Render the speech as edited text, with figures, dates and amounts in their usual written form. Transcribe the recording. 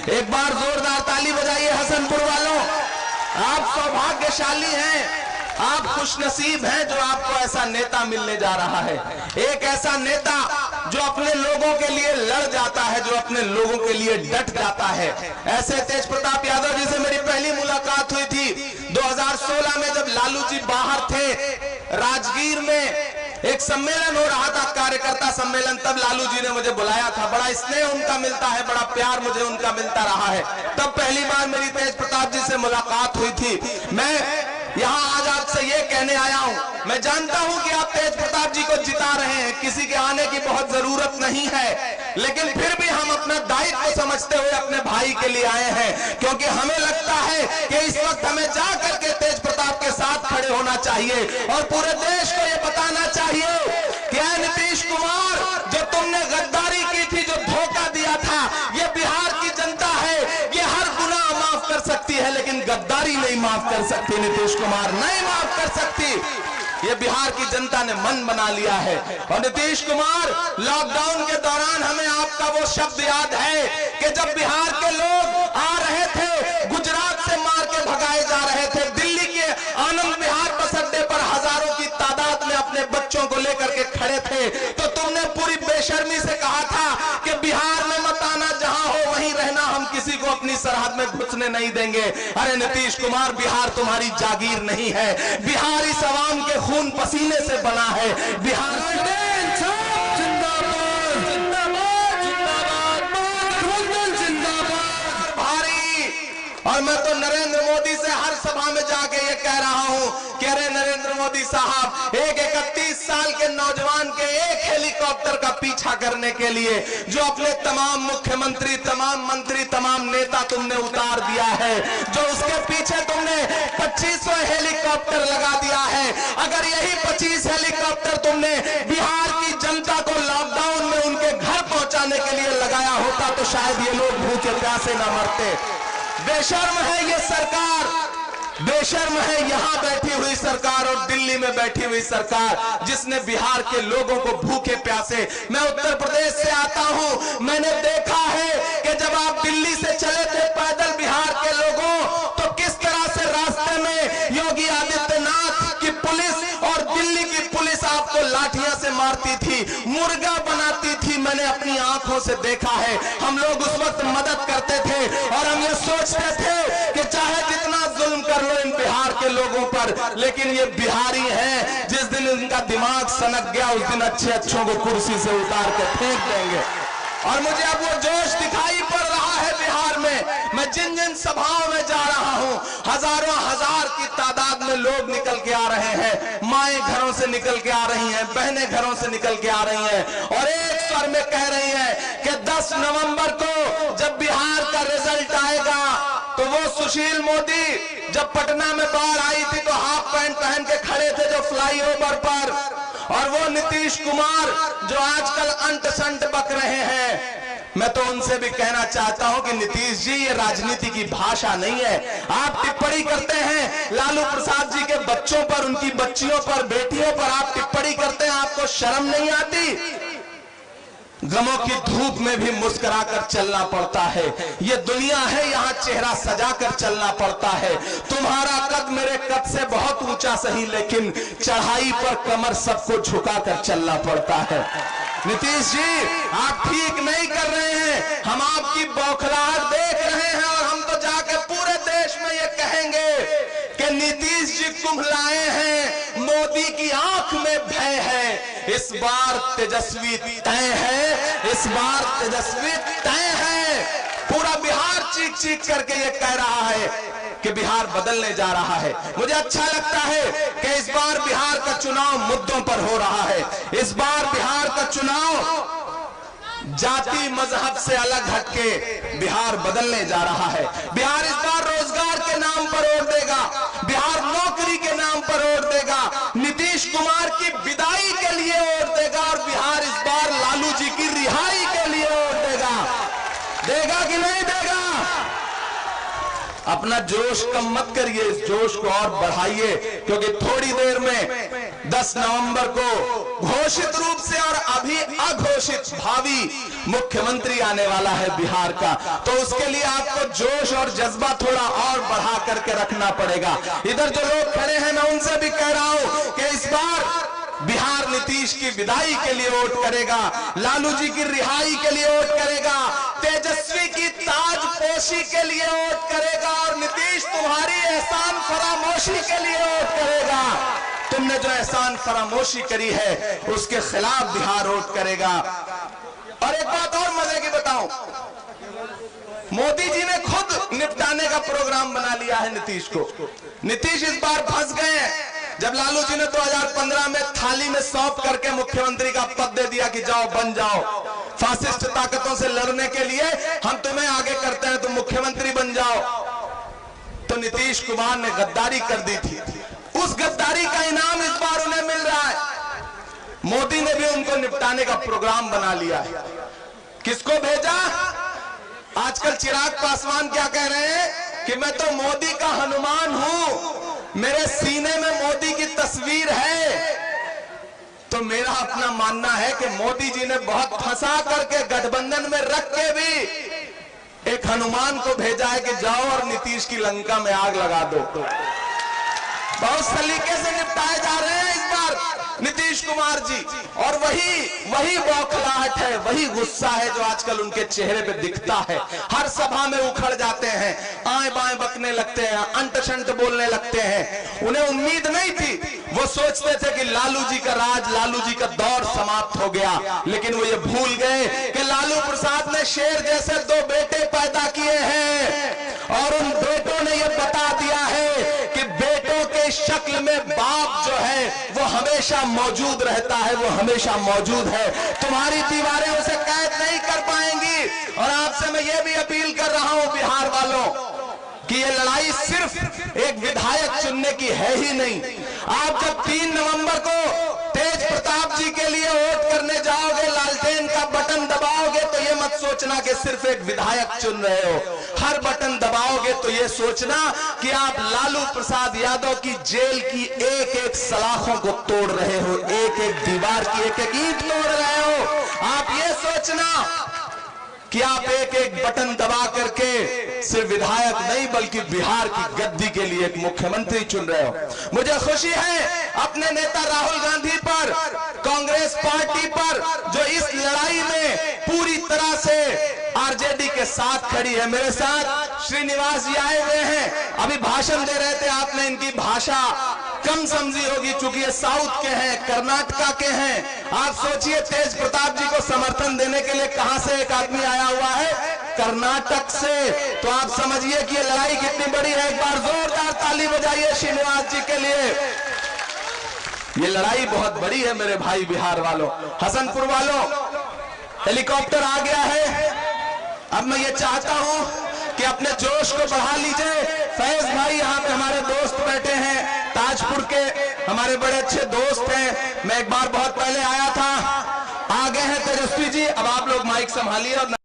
एक बार जोरदार ताली बजाइए हसनपुर वालों। आप सौभाग्यशाली हैं, आप खुशनसीब हैं जो आपको ऐसा नेता मिलने जा रहा है। एक ऐसा नेता जो अपने लोगों के लिए लड़ जाता है, जो अपने लोगों के लिए डट जाता है। ऐसे तेज प्रताप यादव जी से मेरी पहली मुलाकात हुई थी 2016 में, जब लालू जी बाहर थे। राजगीर में एक सम्मेलन हो रहा था, कार्यकर्ता सम्मेलन, तब लालू जी ने मुझे बुलाया था। बड़ा स्नेह उनका मिलता है, बड़ा प्यार मुझे उनका मिलता रहा है। तब पहली बार मेरी तेज प्रताप जी से मुलाकात हुई थी। मैं यहाँ आज आपसे ये कहने आया हूँ, मैं जानता हूँ कि आप तेज प्रताप जी को जिता रहे हैं, किसी के आने की बहुत जरूरत नहीं है, लेकिन फिर भी हम अपना दायित्व समझते हुए अपने भाई के लिए आए हैं, क्योंकि हमें लगता है कि इस वक्त हमें जा करके तेज प्रताप के साथ खड़े होना चाहिए और पूरे देश को ये बताना चाहिए कि नीतीश कुमार, जो तुमने गद्दारी की थी, जो धोखा दिया था, ये बिहार की जनता है, ये हर गुनाह माफ कर सकती है, लेकिन गद्दारी नहीं माफ कर सकती। नीतीश कुमार नहीं माफ कर सकती। ये बिहार की जनता ने मन बना लिया है। और नीतीश कुमार, लॉकडाउन के दौरान हमें आपका वो शब्द याद है कि जब बिहार के लोग आ रहे थे, गुजरात से मार के भगाए जा रहे थे, दिल्ली के आनंद विहार बस अड्डे पर हजारों की तादाद में अपने बच्चों को लेकर के खड़े थे, तो तुमने पूरी बेशर्मी से कहा था कि बिहार में मत आना, जहां हो वहीं रहना, हम किसी को अपनी सरहद में घुसने नहीं देंगे। अरे नीतीश कुमार, बिहार तुम्हारी जागीर नहीं है, बिहार इस अवाम के खून पसीने से बना है। बिहार और मैं तो नरेंद्र मोदी से हर सभा में जाके ये कह रहा हूं कि अरे नरेंद्र मोदी साहब, एक 31 साल के नौजवान के एक हेलीकॉप्टर का पीछा करने के लिए जो अपने तमाम मुख्यमंत्री, तमाम मंत्री, तमाम नेता तुमने उतार दिया है, जो उसके पीछे तुमने 2500 हेलीकॉप्टर लगा दिया है, अगर यही 25 हेलीकॉप्टर तुमने बिहार की जनता को लॉकडाउन में उनके घर पहुंचाने के लिए लगाया होता तो शायद ये लोग भूखे प्यासे न मरते। बेशर्म है ये सरकार, बेशर्म है यहाँ बैठी हुई सरकार और दिल्ली में बैठी हुई सरकार, जिसने बिहार के लोगों को भूखे प्यासे। मैं उत्तर प्रदेश से आता हूँ, मैंने देखा है कि जब आप दिल्ली से चले थे पैदल बिहार के लोगों, तो किस तरह से रास्ते में योगी आदित्यनाथ की पुलिस और दिल्ली की पुलिस आपको लाठियां से मारती थी, मुर्गा बनाती थी। मैंने अपनी आंखों से देखा है। हम लोग उस वक्त मदद करते थे और हम ये सोचते थे कि चाहे जितना जुल्म कर लो इन बिहार के लोगों पर, लेकिन ये बिहारी हैं, जिस दिन इनका दिमाग सनक गया उस दिन अच्छे अच्छों को कुर्सी से उतार के फेंक देंगे। और मुझे अब वो जोश दिखाई पड़ रहा है बिहार में। मैं जिन जिन सभाओं में जा रहा हूं, हजारों हजार की तादाद में लोग निकल के आ रहे हैं, माएं घरों से निकल के आ रही हैं, बहनें घरों से निकल के आ रही हैं और एक स्वर में कह रही हैं कि 10 नवंबर को जब बिहार का रिजल्ट आएगा तो वो सुशील मोदी जब पटना में बाढ़ आई थी तो हाफ पैंट पहन के खड़े थे जो फ्लाईओवर पर, और वो नीतीश कुमार जो आजकल अंट संट बक रहे हैं, मैं तो उनसे भी कहना चाहता हूं कि नीतीश जी, ये राजनीति की भाषा नहीं है। आप टिप्पणी करते हैं लालू प्रसाद जी के बच्चों पर, उनकी बच्चियों पर, बेटियों पर आप टिप्पणी करते हैं, आपको शर्म नहीं आती? गमों की धूप में भी मुस्कुराकर चलना पड़ता है। ये दुनिया है, यहाँ चेहरा सजाकर चलना पड़ता है। तुम्हारा कद मेरे कद से बहुत ऊंचा सही, लेकिन चढ़ाई पर कमर सबको झुकाकर चलना पड़ता है। नीतीश जी, आप ठीक नहीं कर रहे हैं, हम आपकी बौखलाहट देख रहे हैं और हम तो जाके पूरे देश में ये कहेंगे कि नीतीश जी कुम्हलाए हैं, मोदी की आंख में भय है। इस बार तेजस्वी तय है, इस बार तेजस्वी तय है। पूरा बिहार चीख चीख करके ये कह रहा है कि बिहार बदलने जा रहा है। मुझे अच्छा लगता है कि इस बार बिहार का चुनाव मुद्दों पर हो रहा है। इस बार बिहार का चुनाव जाति मजहब से अलग हटके बिहार बदलने जा रहा है। बिहार इस बार रोजगार के नाम पर वोट देगा, बिहार नौकरी के नाम पर वोट देगा, नीतीश कुमार की विदाई के लिए वोट देगा और बिहार इस बार लालू जी की रिहाई के लिए वोट देगा। देगा कि नहीं देगा? अपना जोश कम मत करिए, इस जोश को और बढ़ाइए, क्योंकि थोड़ी देर में 10 नवंबर को घोषित रूप से और अभी अघोषित भावी मुख्यमंत्री आने वाला है बिहार का। तो उसके लिए आपको जोश और जज्बा थोड़ा और बढ़ा करके रखना पड़ेगा। इधर जो लोग खड़े हैं मैं उनसे भी कह रहा हूं कि इस बार बिहार नीतीश की विदाई के लिए वोट करेगा, लालू जी की रिहाई के लिए वोट करेगा, तेजस्वी की ताजपोशी के लिए वोट करेगा और नीतीश तुम्हारी एहसान फरामोशी के लिए वोट करेगा। तुमने जो एहसान फरामोशी करी है उसके खिलाफ बिहार वोट करेगा। और एक बात और मजे की बताऊं, मोदी जी ने खुद निपटाने का प्रोग्राम बना लिया है नीतीश को। नीतीश इस बार फंस गए हैं। जब लालू जी ने 2015 में थाली में सौंप करके मुख्यमंत्री का पद दे दिया कि जाओ बन जाओ, फासिस्ट ताकतों से लड़ने के लिए हम तुम्हें आगे करते हैं, तुम मुख्यमंत्री बन जाओ, तो नीतीश कुमार ने गद्दारी कर दी थी। उस गद्दारी का इनाम इस बार उन्हें मिल रहा है। मोदी ने भी उनको निपटाने का प्रोग्राम बना लिया है। किसको भेजा? आजकल चिराग पासवान क्या कह रहे हैं कि मैं तो मोदी का हनुमान हूं, मेरे सीने में मोदी की तस्वीर है। तो मेरा अपना मानना है कि मोदी जी ने बहुत फंसा करके गठबंधन में रख के भी एक हनुमान को भेजा है कि जाओ और नीतीश की लंका में आग लगा दो। बहुत सलीके से निपटाए जा रहे हैं इस बार नीतीश कुमार जी। और वही बौखलाहट है, वही गुस्सा है जो आजकल उनके चेहरे पे दिखता है। हर सभा में उखड़ जाते हैं, आए बाएं बकने लगते हैं, अंट शंट बोलने लगते हैं। उन्हें उम्मीद नहीं थी, वो सोचते थे कि लालू जी का राज, लालू जी का दौर समाप्त हो गया, लेकिन वो ये भूल गए कि लालू प्रसाद ने शेर जैसे 2 बेटे पैदा किए हैं और उन बेटों ने ये बता दिया है कि बेटों के शक्ल में बाप जो है वो हमेशा मौजूद रहता है, वो हमेशा मौजूद है। तुम्हारी दीवारें उसे कैद नहीं कर पाएंगी। और आपसे मैं ये भी अपील कर रहा हूं बिहार वालों कि ये लड़ाई सिर्फ एक विधायक चुनने की है ही नहीं। आप जब 3 नवंबर को तेज प्रताप जी के लिए वोट करने जाओगे, लालटेन का बटन दबाओगे तो ये मत सोचना कि सिर्फ एक विधायक चुन रहे हो। हर बटन दबाओगे तो ये सोचना कि आप लालू प्रसाद यादव की जेल की एक एक सलाखों को तोड़ रहे हो, एक एक दीवार की एक एक ईंट तोड़ रहे हो। आप ये सोचना कि आप एक एक बटन दबा करके सिर्फ विधायक नहीं बल्कि बिहार की गद्दी के लिए एक मुख्यमंत्री चुन रहे हो। मुझे खुशी है अपने नेता राहुल गांधी पर, कांग्रेस पार्टी पर, जो इस लड़ाई में पूरी तरह से आरजेडी के साथ खड़ी है। मेरे साथ श्रीनिवास जी आए हुए हैं, अभी भाषण दे रहे थे। आपने इनकी भाषा कम समझी होगी क्योंकि ये साउथ के हैं, कर्नाटका के हैं। आप सोचिए तेज प्रताप जी को समर्थन देने के लिए कहां से एक आदमी आया हुआ है, कर्नाटक से। तो आप समझिए कि ये लड़ाई कितनी बड़ी है। एक बार जोरदार ताली बजाइए श्रीनिवास जी के लिए। ये लड़ाई बहुत बड़ी है मेरे भाई बिहार वालों, हसनपुर वालों। हेलीकॉप्टर आ गया है। अब मैं ये चाहता हूं कि अपने जोश को बढ़ा लीजिए। फैज भाई यहाँ पे हमारे दोस्त बैठे हैं, ताजपुर के हमारे बड़े अच्छे दोस्त हैं। मैं एक बार बहुत पहले आया था, आ गए हैं तेजस्वी जी। अब आप लोग माइक संभालिए और